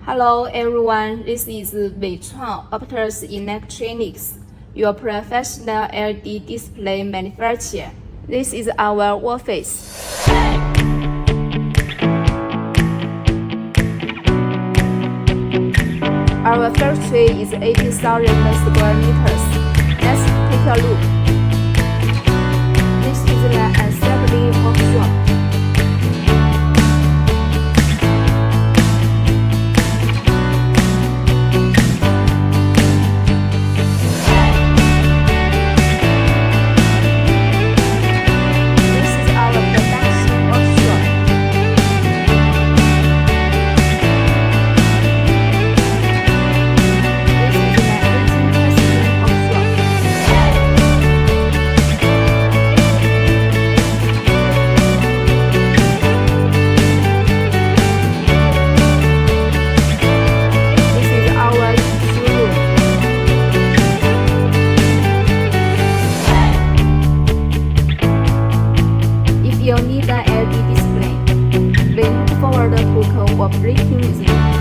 Hello everyone, this is Weichuang Optics Electronics, your professional LED display manufacturer. This is our office. Our factory is 80,000 square meters. Let's take a look. This is the assembly workshop. If you need an LED display, we look forward to cooperating with you.